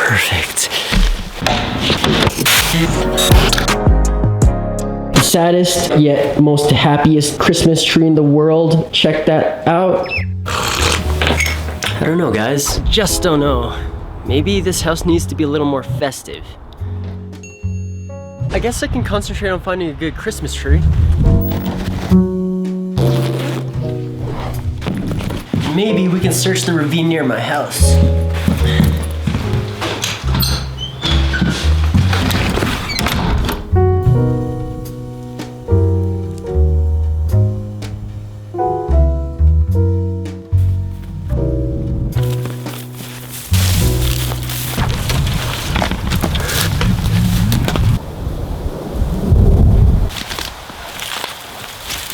Perfect. The saddest yet most happiest Christmas tree in the world. Check that out. I don't know, guys. Just don't know. Maybe this house needs to be a little more festive. I guess I can concentrate on finding a good Christmas tree. Maybe we can search the ravine near my house.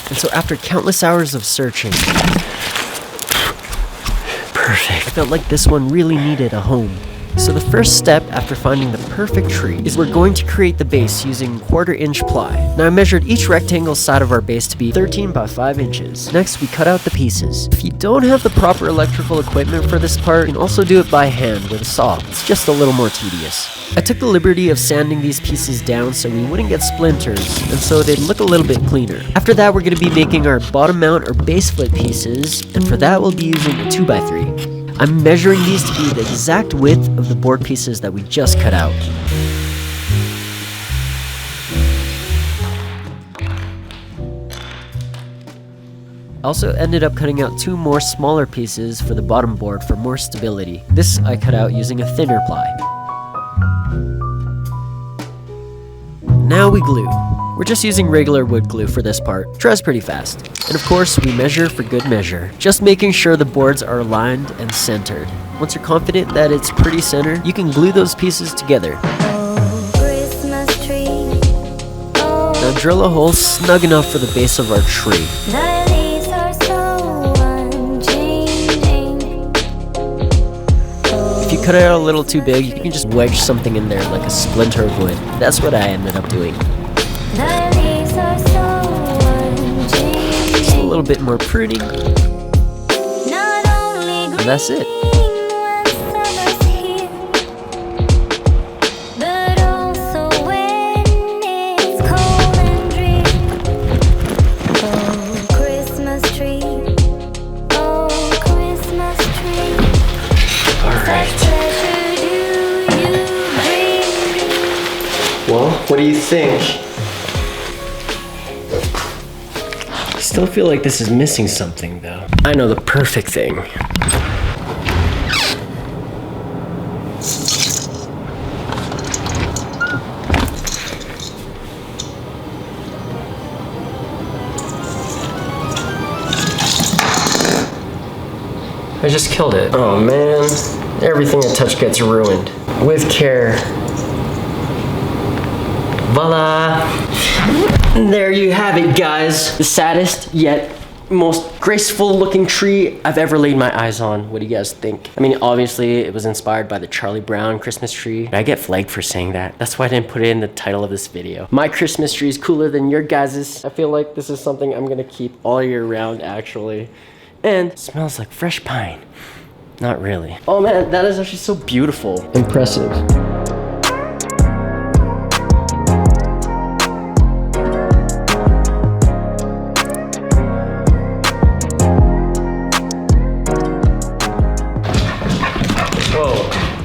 And so after countless hours of searching, perfect. I felt like this one really needed a home. So the first step after finding the perfect tree is we're going to create the base using 1/4-inch ply. Now I measured each rectangle side of our base to be 13 by 5 inches. Next we cut out the pieces. If you don't have the proper electrical equipment for this part, you can also do it by hand with a saw. It's just a little more tedious. I took the liberty of sanding these pieces down so we wouldn't get splinters and so they'd look a little bit cleaner. After that we're going to be making our bottom mount or base foot pieces, and for that we'll be using a 2x3. I'm measuring these to be the exact width of the board pieces that we just cut out. I also ended up cutting out 2 more smaller pieces for the bottom board for more stability. This I cut out using a thinner ply. Now we glue. We're just using regular wood glue for this part. Dries pretty fast. And of course, we measure for good measure. Just making sure the boards are aligned and centered. Once you're confident that it's pretty centered, you can glue those pieces together. Now drill a hole snug enough for the base of our tree. If you cut it out a little too big, you can just wedge something in there like a splinter of wood. That's what I ended up doing. Just a little bit more pruning. And that's it. Well, what do you think? I still feel like this is missing something though. I know the perfect thing. I just killed it. Oh man, everything I touch gets ruined. With care. Voila! There you have it, guys. The saddest yet most graceful looking tree I've ever laid my eyes on. What do you guys think? I mean, obviously it was inspired by the Charlie Brown Christmas tree. I get flagged for saying that. That's why I didn't put it in the title of this video. My Christmas tree is cooler than your guys's. I feel like this is something I'm gonna keep all year round, actually. And it smells like fresh pine. Not really. Oh man, that is actually so beautiful. Impressive.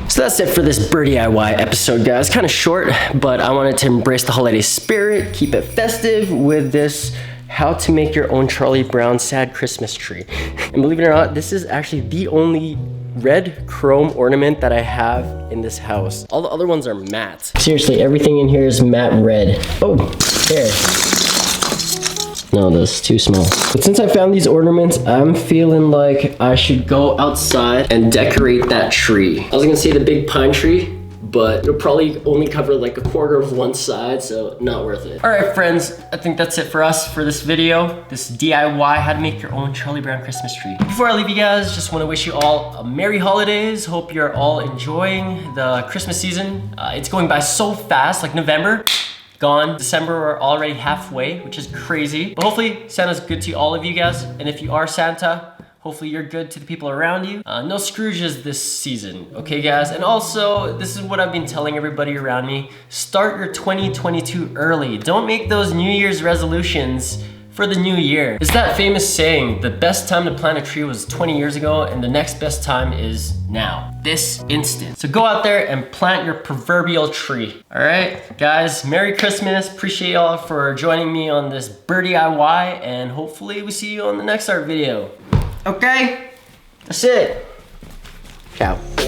So that's it for this D.I.Y episode, guys. Kind of short, but I wanted to embrace the holiday spirit, keep it festive with this how to make your own Charlie Brown sad Christmas tree. And believe it or not, this is actually the only red chrome ornament that I have in this house. All the other ones are matte. Seriously, everything in here is matte red. Oh, there. No, that's too small. But since I found these ornaments, I'm feeling like I should go outside and decorate that tree. I was gonna say the big pine tree, but it'll probably only cover like a quarter of one side, so not worth it. All right, friends, I think that's it for us for this video. This DIY, how to make your own Charlie Brown Christmas tree. Before I leave you guys, just wanna wish you all a Merry Holidays. Hope you're all enjoying the Christmas season. It's going by so fast, like November, gone. December, we're already halfway, which is crazy. But hopefully Santa's good to all of you guys. And if you are Santa, Hopefully you're good to the people around you. No Scrooges this season, okay guys? And also, this is what I've been telling everybody around me. Start your 2022 early. Don't make those New Year's resolutions for the new year. It's that famous saying, the best time to plant a tree was 20 years ago and the next best time is now, this instant. So go out there and plant your proverbial tree. All right, guys, Merry Christmas. Appreciate y'all for joining me on this D.I.Y, and hopefully we see you on the next art video. Okay, that's it. Ciao.